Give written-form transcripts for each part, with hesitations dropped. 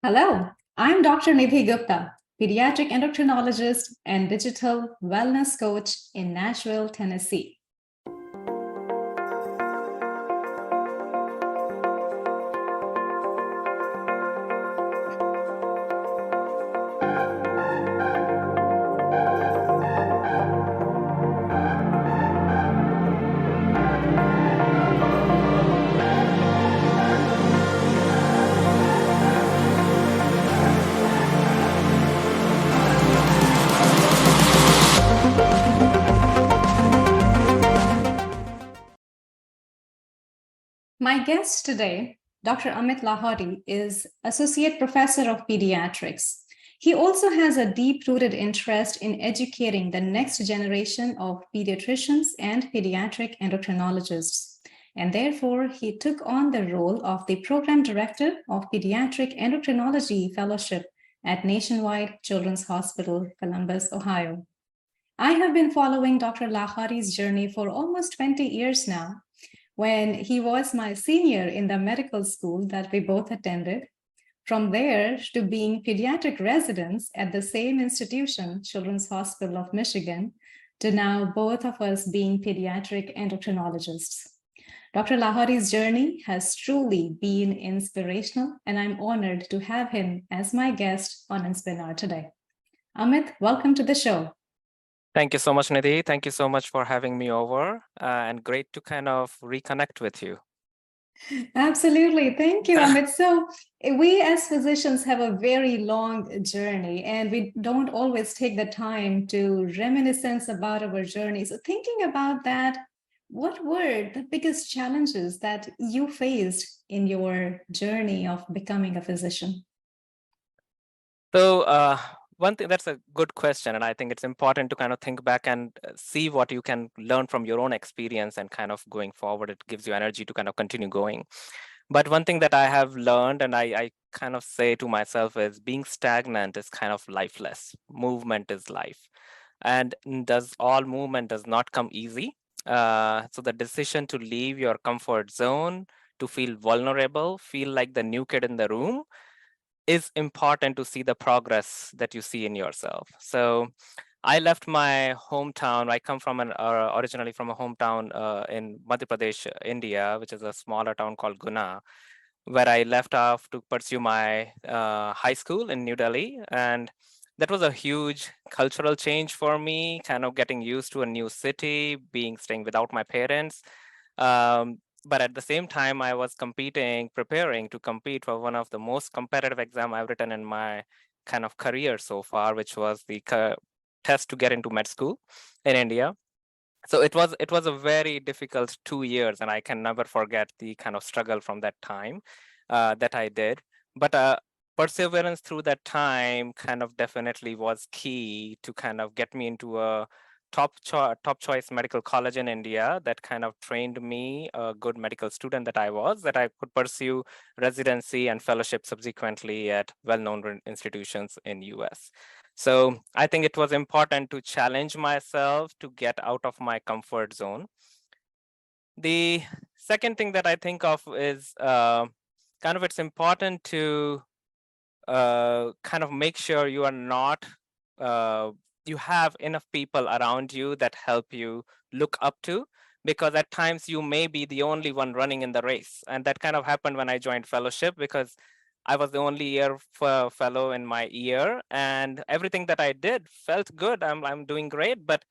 Hello, I'm Dr. Nidhi Gupta, pediatric endocrinologist and digital wellness coach in Nashville, Tennessee. My guest today, Dr. Amit Lahoti, is Associate Professor of Pediatrics. He also has a deep rooted interest in educating the next generation of pediatricians and pediatric endocrinologists. And therefore, he took on the role of the Program Director of Pediatric Endocrinology Fellowship at Nationwide Children's Hospital, Columbus, Ohio. I have been following Dr. Lahoti's journey for almost 20 years now when he was my senior in the medical school that we both attended. From there to being pediatric residents at the same institution, Children's Hospital of Michigan, to now both of us being pediatric endocrinologists. Dr. Lahoti's journey has truly been inspirational, and I'm honored to have him as my guest on Inspinar today. Amit, welcome to the show. Thank you so much, Nidhi. Thank you so much for having me over, and great to kind of reconnect with you. Absolutely. Thank you, Amit. So, we as physicians have a very long journey, and we don't always take the time to reminiscence about our journey. So, thinking about that, what were the biggest challenges that you faced in your journey of becoming a physician? So, one thing that's a good question, and I think it's important to kind of think back and see what you can learn from your own experience and kind of going forward. It gives you energy to kind of continue going. But one thing that I have learned, and I kind of say to myself, is being stagnant is kind of lifeless. Movement is life, and does all movement does not come easy. So the decision to leave your comfort zone, to feel vulnerable, feel like the new kid in the room, is important to see the progress that you see in yourself. So I left my hometown. I come from originally from a hometown in Madhya Pradesh, India, which is a smaller town called Guna, where I left off to pursue my high school in New Delhi. And that was a huge cultural change for me, kind of getting used to a new city, staying without my parents. Um, but at the same time, I was preparing to compete for one of the most competitive exam I've written in my kind of career so far, which was the test to get into med school in India. So it was a very difficult 2 years, and I can never forget the kind of struggle from that time that I did. But perseverance through that time kind of definitely was key to kind of get me into a top choice medical college in India that kind of trained me, a good medical student that I was, that I could pursue residency and fellowship subsequently at well-known institutions in US. So I think it was important to challenge myself to get out of my comfort zone. The second thing that I think of is kind of it's important to kind of make sure you are not, you have enough people around you that help you look up to, because at times you may be the only one running in the race. And that kind of happened when I joined fellowship, because I was the only year fellow in my year, and everything that I did felt good. I'm doing great, but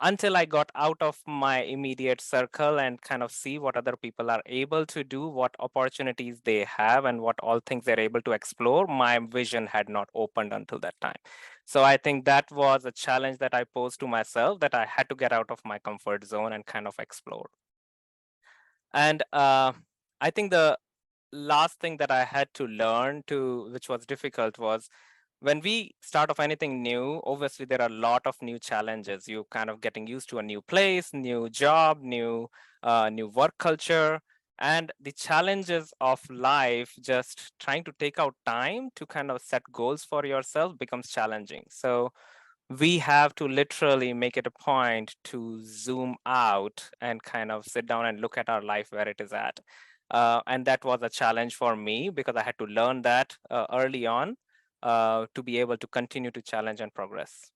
until I got out of my immediate circle and kind of see what other people are able to do, what opportunities they have, and what all things they're able to explore, my vision had not opened until that time. So I think that was a challenge that I posed to myself, that I had to get out of my comfort zone and kind of explore. And I think the last thing that I had to learn to, which was difficult, was when we start off anything new, obviously there are a lot of new challenges. You kind of getting used to a new place, new job, new work culture, and the challenges of life, just trying to take out time to kind of set goals for yourself becomes challenging. So we have to literally make it a point to zoom out and kind of sit down and look at our life where it is at. And that was a challenge for me because I had to learn that early on to be able to continue to challenge and progress.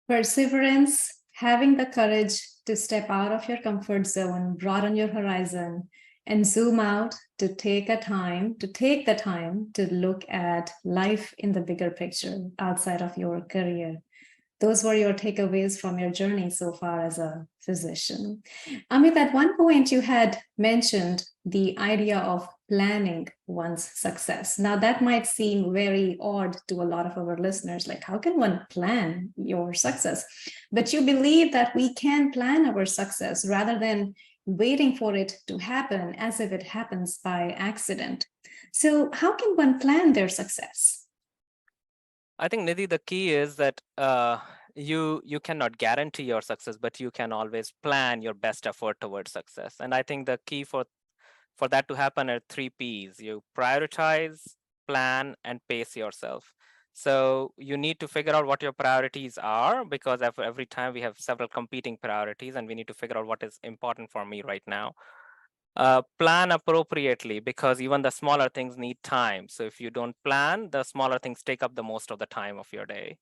Perseverance, having the courage to step out of your comfort zone, broaden your horizon, and zoom out to take the time to look at life in the bigger picture outside of your career. Those were your takeaways from your journey so far as a physician. Amit, at one point you had mentioned the idea of planning one's success. Now, that might seem very odd to a lot of our listeners, like, how can one plan your success? But you believe that we can plan our success rather than waiting for it to happen as if it happens by accident. So, how can one plan their success? I think, Nidhi, the key is that you cannot guarantee your success, but you can always plan your best effort towards success. And I think the key for that to happen are 3 P's. You prioritize, plan, and pace yourself. So you need to figure out what your priorities are, because every time we have several competing priorities and we need to figure out what is important for me right now. Plan appropriately, because even the smaller things need time. So if you don't plan, the smaller things take up the most of the time of your day.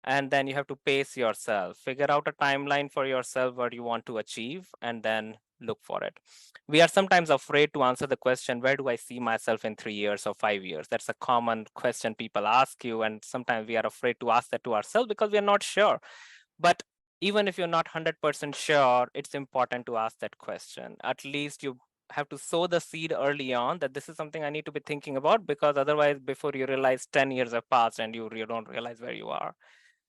And then you have to pace yourself, figure out a timeline for yourself, what you want to achieve, and then look for it. We are sometimes afraid to answer the question, where do I see myself in 3 years or 5 years? That's a common question people ask you. And sometimes we are afraid to ask that to ourselves because we are not sure. But even if you're not 100% sure, it's important to ask that question. At least you have to sow the seed early on that this is something I need to be thinking about, because otherwise, before you realize, 10 years have passed and you don't realize where you are.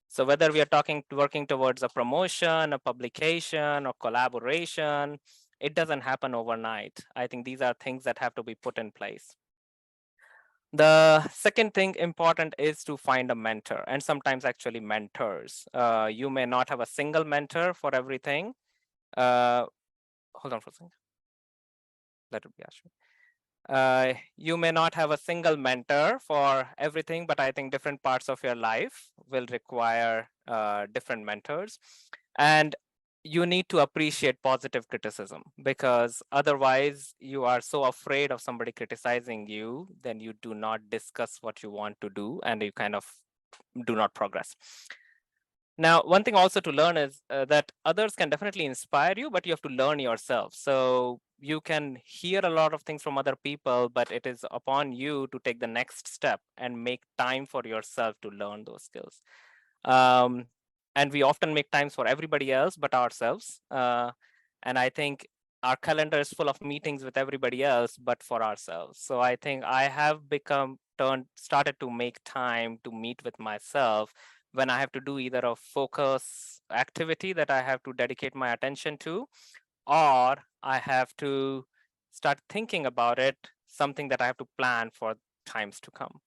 So whether we are working towards a promotion, a publication, or collaboration, it doesn't happen overnight. I think these are things that have to be put in place. The second thing important is to find a mentor, and sometimes actually mentors. You may not have a single mentor for everything. Hold on for a second. That would be Ashwin. You may not have a single mentor for everything, but I think different parts of your life will require different mentors. And you need to appreciate positive criticism, because otherwise you are so afraid of somebody criticizing you, then you do not discuss what you want to do and you kind of do not progress. Now, one thing also to learn is that others can definitely inspire you, but you have to learn yourself. So you can hear a lot of things from other people, but it is upon you to take the next step and make time for yourself to learn those skills. And we often make times for everybody else but ourselves. And I think our calendar is full of meetings with everybody else but for ourselves. So I think I have started to make time to meet with myself when I have to do either a focus activity that I have to dedicate my attention to, or I have to start thinking about it, something that I have to plan for times to come.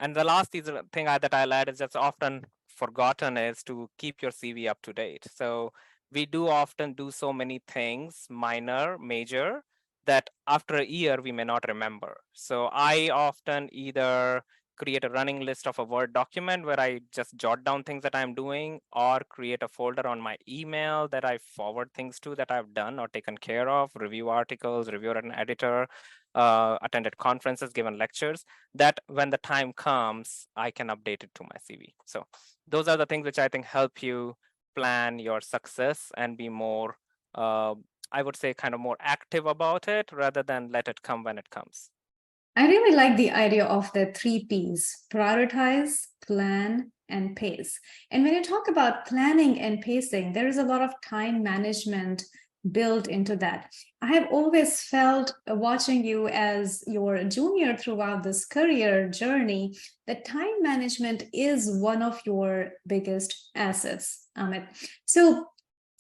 And the last thing that I'll add is that's often forgotten is to keep your CV up to date. So we do often do so many things, minor, major, that after a year we may not remember. So I often either create a running list of a Word document where I just jot down things that I'm doing, or create a folder on my email that I forward things to that I've done or taken care of, review articles, review an editor, attended conferences, given lectures, that when the time comes, I can update it to my CV. So those are the things which I think help you plan your success and be more, I would say, kind of more active about it rather than let it come when it comes. I really like the idea of the 3 Ps: prioritize, plan, and pace. And when you talk about planning and pacing, there is a lot of time management built into that. I have always felt, watching you as your junior throughout this career journey, that time management is one of your biggest assets, Amit. So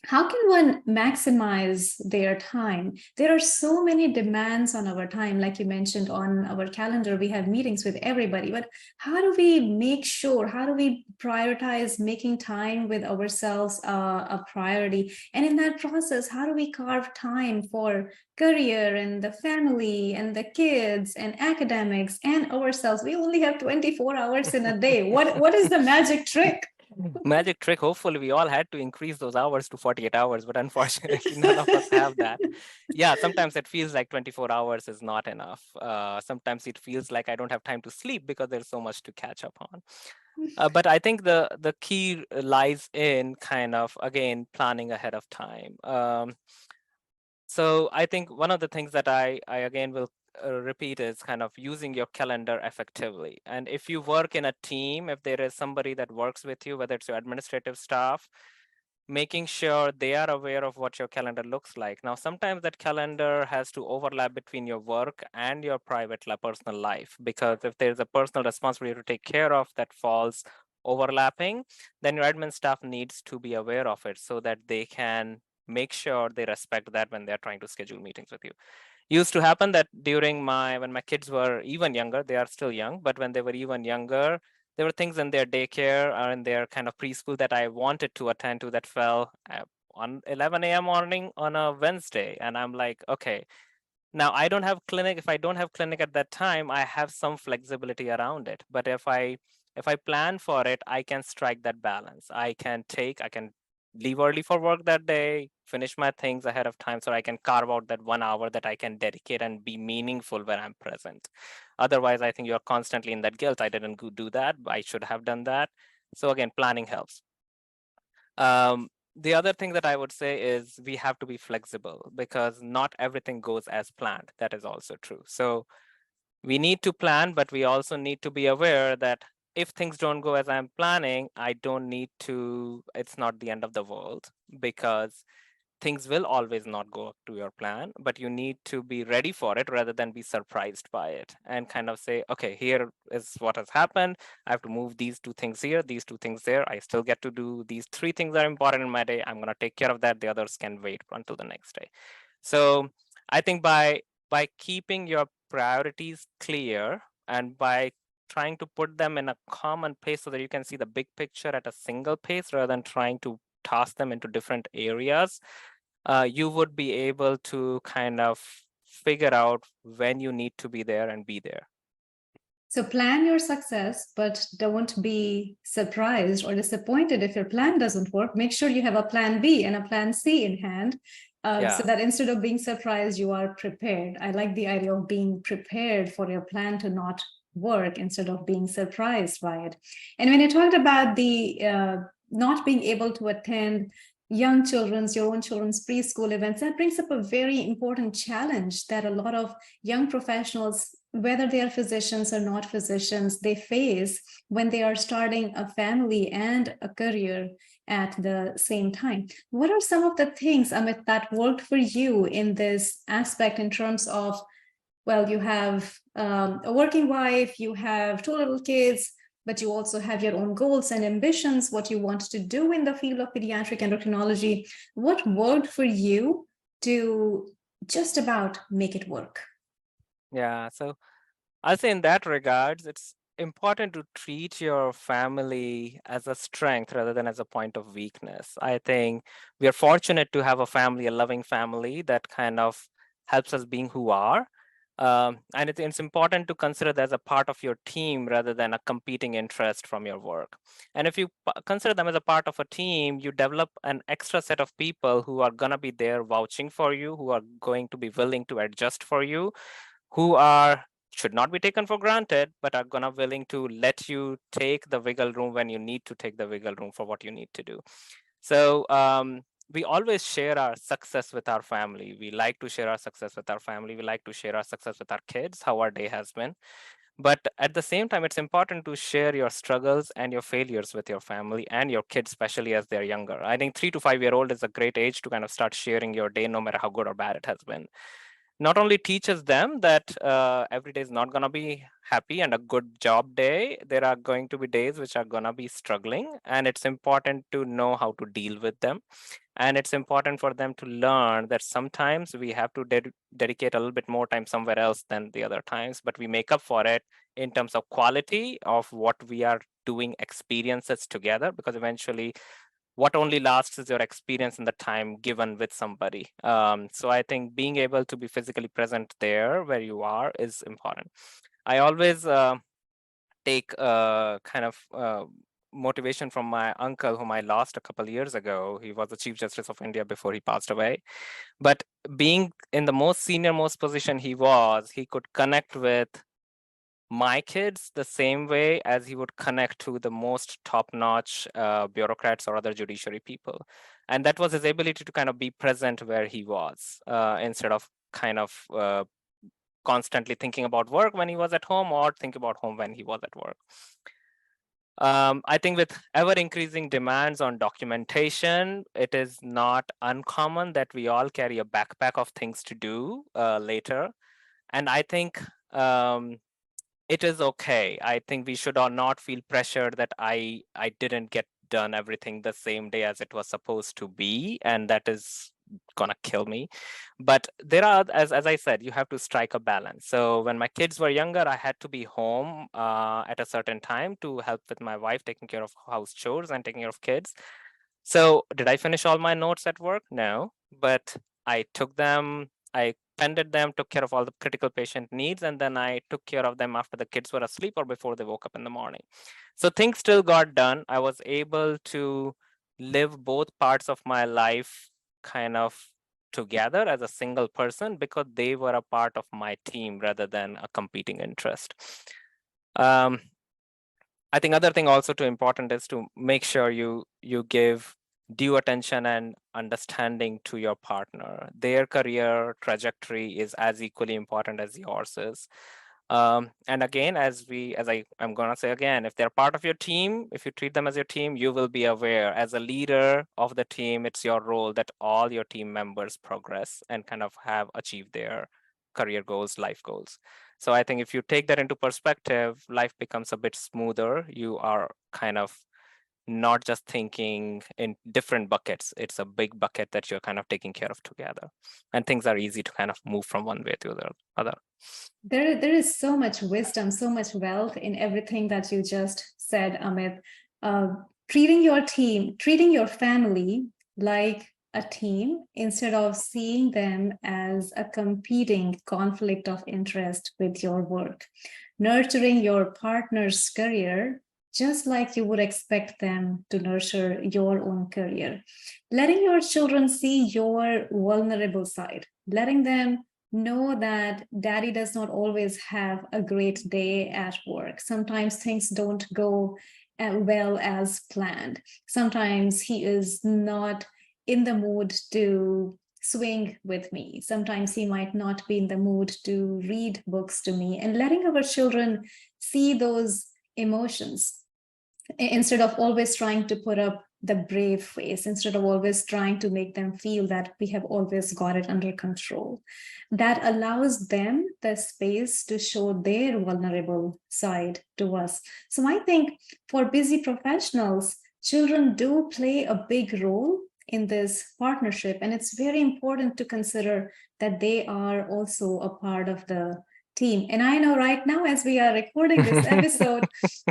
how can one maximize their time? There are so many demands on our time. Like you mentioned, on our calendar, we have meetings with everybody, but how do we make sure, how do we prioritize making time with ourselves a priority? And in that process, how do we carve time for career and the family and the kids and academics and ourselves? We only have 24 hours in a day. What is the magic trick? magic trick. Hopefully we all had to increase those hours to 48 hours, but unfortunately none of us have that. Yeah, sometimes it feels like 24 hours is not enough. Sometimes it feels like I don't have time to sleep because there's so much to catch up on. But I think the key lies in kind of, again, planning ahead of time. So I think one of the things that I again will repeat is kind of using your calendar effectively. And if you work in a team, if there is somebody that works with you, whether it's your administrative staff, making sure they are aware of what your calendar looks like. Now, sometimes that calendar has to overlap between your work and your private personal life, because if there's a personal responsibility to take care of that falls overlapping, then your admin staff needs to be aware of it so that they can make sure they respect that when they're trying to schedule meetings with you. Used to happen that during when my kids were even younger, they are still young, but when they were even younger, there were things in their daycare or in their kind of preschool that I wanted to attend to that fell on 11 a.m. morning on a Wednesday. And I'm like, okay, now I don't have clinic. If I don't have clinic at that time, I have some flexibility around it. But if I plan for it, I can strike that balance. I can leave early for work that day, finish my things ahead of time so I can carve out that 1 hour that I can dedicate and be meaningful when I'm present. Otherwise, I think you're constantly in that guilt. I didn't do that. I should have done that. So again, planning helps. The other thing that I would say is we have to be flexible because not everything goes as planned. That is also true. So we need to plan, but we also need to be aware that if things don't go as I'm planning, I don't need to, it's not the end of the world, because things will always not go to your plan, but you need to be ready for it rather than be surprised by it and kind of say, okay, here is what has happened. I have to move these 2 things here, these 2 things there. I still get to do these 3 things that are important in my day. I'm going to take care of that. The others can wait until the next day. So I think by keeping your priorities clear and by trying to put them in a common pace so that you can see the big picture at a single pace rather than trying to toss them into different areas, you would be able to kind of figure out when you need to be there and be there. So plan your success, but don't be surprised or disappointed if your plan doesn't work. Make sure you have a plan B and a plan C in hand, so that instead of being surprised, you are prepared. I like the idea of being prepared for your plan to not work instead of being surprised by it. And when you talked about the not being able to attend your own children's preschool events, that brings up a very important challenge that a lot of young professionals, whether they are physicians or not physicians, they face when they are starting a family and a career at the same time. What are some of the things, Amit, that worked for you in this aspect in terms of, well, you have a working wife, you have 2 little kids, but you also have your own goals and ambitions, what you want to do in the field of pediatric endocrinology. What worked for you to just about make it work? Yeah, so I'll say in that regards, it's important to treat your family as a strength rather than as a point of weakness. I think we are fortunate to have a family, a loving family that kind of helps us being who we are. And it's important to consider that as a part of your team rather than a competing interest from your work. And if you consider them as a part of a team, you develop an extra set of people who are going to be there vouching for you, who are going to be willing to adjust for you, who should not be taken for granted, but are gonna willing to let you take the wiggle room when you need to take the wiggle room for what you need to do. So we always share our success with our family. We like to share our success with our family. We like to share our success with our kids, how our day has been. But at the same time, it's important to share your struggles and your failures with your family and your kids, especially as they're younger. I think 3 to 5 year old is a great age to kind of start sharing your day, no matter how good or bad it has been. Not only teaches them that every day is not going to be happy and a good job day, there are going to be days which are going to be struggling, and it's important to know how to deal with them. And it's important for them to learn that sometimes we have to dedicate a little bit more time somewhere else than the other times, but we make up for it in terms of quality of what we are doing experiences together, because eventually what only lasts is your experience and the time given with somebody. So I think being able to be physically present there where you are is important. I always take kind of motivation from my uncle, whom I lost a couple of years ago. He was the Chief Justice of India before he passed away. But being in the most senior most position he was, he could connect with my kids the same way as he would connect to the most top-notch bureaucrats or other judiciary people. And that was his ability to kind of be present where he was, instead of kind of constantly thinking about work when he was at home or think about home when he was at work. I think with ever increasing demands on documentation, it is not uncommon that we all carry a backpack of things to do later. And I think it is okay. I think we should all not feel pressured that I didn't get done everything the same day as it was supposed to be, and that is gonna kill me. But there are, as I said, you have to strike a balance. So when my kids were younger, I had to be home at a certain time to help with my wife taking care of house chores and taking care of kids. So did I finish all my notes at work? No, but I took them, I tended them, took care of all the critical patient needs, and then I took care of them after the kids were asleep or before they woke up in the morning. So things still got done. I was able to live both parts of my life kind of together as a single person because they were a part of my team rather than a competing interest. I think other thing also too important is to make sure you give due attention and understanding to your partner. Their career trajectory is as equally important as yours is. And again, I'm gonna say again, if they're part of your team, if you treat them as your team, you will be aware as a leader of the team, it's your role that all your team members progress and kind of have achieved their career goals, life goals. So I think if you take that into perspective, life becomes a bit smoother. You are kind of not just thinking in different buckets. It's a big bucket that you're kind of taking care of together. And things are easy to kind of move from one way to the other. There is so much wisdom, so much wealth in everything that you just said, Amit. Treating your team, treating your family like a team instead of seeing them as a competing conflict of interest with your work. Nurturing your partner's career just like you would expect them to nurture your own career. Letting your children see your vulnerable side, letting them know that daddy does not always have a great day at work. Sometimes things don't go well as planned. Sometimes he is not in the mood to swing with me. Sometimes he might not be in the mood to read books to me, and letting our children see those emotions instead of always trying to put up the brave face, instead of always trying to make them feel that we have always got it under control. That allows them the space to show their vulnerable side to us. So I think for busy professionals, children do play a big role in this partnership, and it's very important to consider that they are also a part of the team. And I know right now, as we are recording this episode,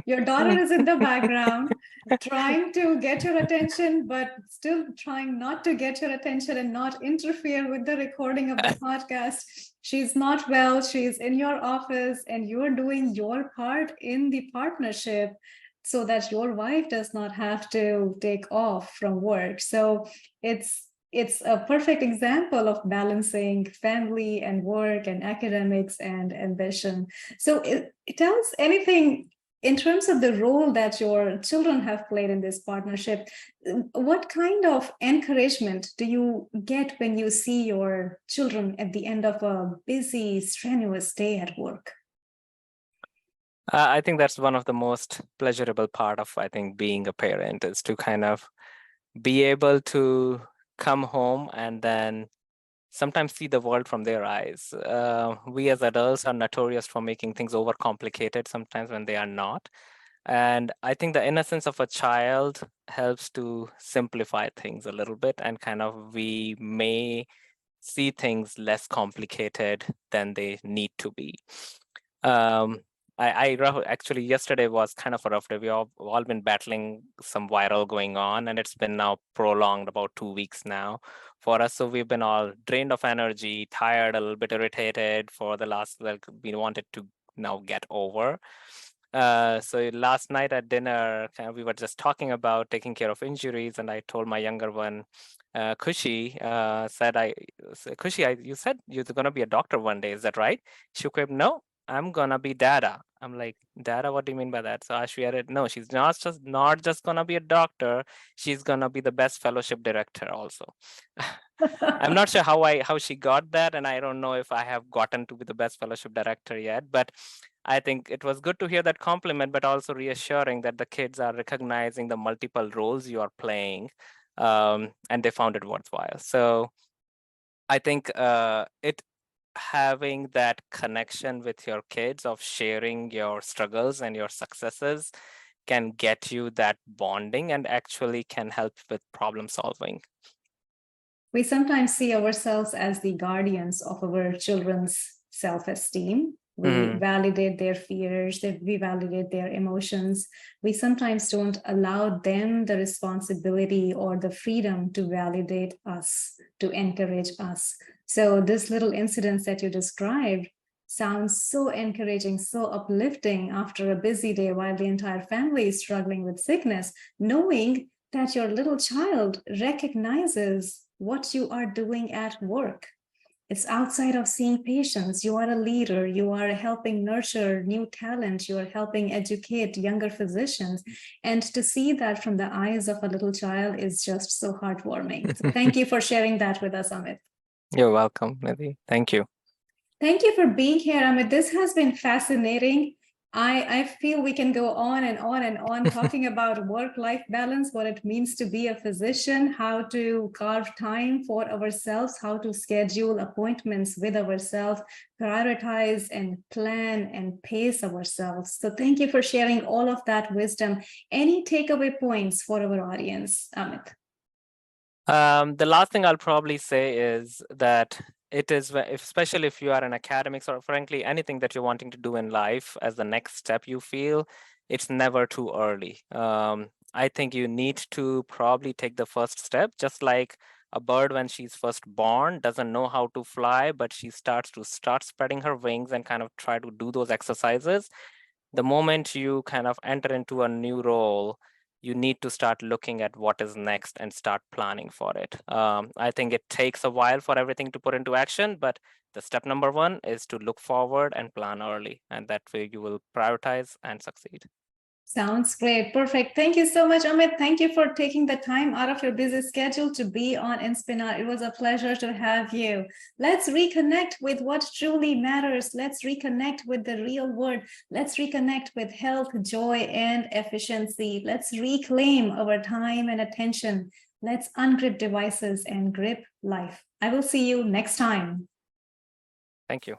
your daughter is in the background trying to get your attention, but still trying not to get your attention and not interfere with the recording of the podcast. She's not well, she's in your office, and you're doing your part in the partnership so that your wife does not have to take off from work. So it's a perfect example of balancing family and work and academics and ambition. So tell us anything in terms of the role that your children have played in this partnership. What kind of encouragement do you get when you see your children at the end of a busy, strenuous day at work? I think that's one of the most pleasurable part of, I think, being a parent is to kind of be able to come home and then sometimes see the world from their eyes. We as adults are notorious for making things overcomplicated sometimes when they are not. And I think the innocence of a child helps to simplify things a little bit, and kind of we may see things less complicated than they need to be. Actually, yesterday was kind of a rough day. We've all been battling some viral going on, and it's been now prolonged about 2 weeks now for us. So we've been all drained of energy, tired, a little bit irritated for the last, like, we wanted to now get over. So last night at dinner, we were just talking about taking care of injuries, and I told my younger one, Kushi, Kushi, you said you're gonna be a doctor one day, is that right? She quipped, no, I'm gonna be Dada. I'm like, Dada, what do you mean by that? So I shared, no, she's not just gonna be a doctor, she's gonna be the best fellowship director also. I'm not sure how she got that, and I don't know if I have gotten to be the best fellowship director yet, but I think it was good to hear that compliment, but also reassuring that the kids are recognizing the multiple roles you are playing, and they found it worthwhile. So I think having that connection with your kids of sharing your struggles and your successes can get you that bonding and actually can help with problem solving. We sometimes see ourselves as the guardians of our children's self-esteem. We validate their fears, we validate their emotions. We sometimes don't allow them the responsibility or the freedom to validate us, to encourage us. So this little incident that you described sounds so encouraging, so uplifting after a busy day while the entire family is struggling with sickness, knowing that your little child recognizes what you are doing at work. It's outside of seeing patients. You are a leader. You are helping nurture new talent. You are helping educate younger physicians. And to see that from the eyes of a little child is just so heartwarming. So thank you for sharing that with us, Amit. You're welcome, Nidhi. Thank you. Thank you for being here, Amit. This has been fascinating. I feel we can go on and on and on talking about work-life balance, what it means to be a physician, how to carve time for ourselves, how to schedule appointments with ourselves, prioritize and plan and pace ourselves. So thank you for sharing all of that wisdom. Any takeaway points for our audience, Amit? The last thing I'll probably say is that it is, especially if you are in academics or frankly anything that you're wanting to do in life as the next step, you feel it's never too early. I think you need to probably take the first step, just like a bird when she's first born doesn't know how to fly, but she starts spreading her wings and kind of try to do those exercises. The moment you kind of enter into a new role, you need to start looking at what is next and start planning for it. I think it takes a while for everything to put into action, but the step number one is to look forward and plan early, and that way you will prioritize and succeed. Sounds great. Perfect. Thank you so much, Amit. Thank you for taking the time out of your busy schedule to be on Inspinar. It was a pleasure to have you. Let's reconnect with what truly matters. Let's reconnect with the real world. Let's reconnect with health, joy, and efficiency. Let's reclaim our time and attention. Let's ungrip devices and grip life. I will see you next time. Thank you.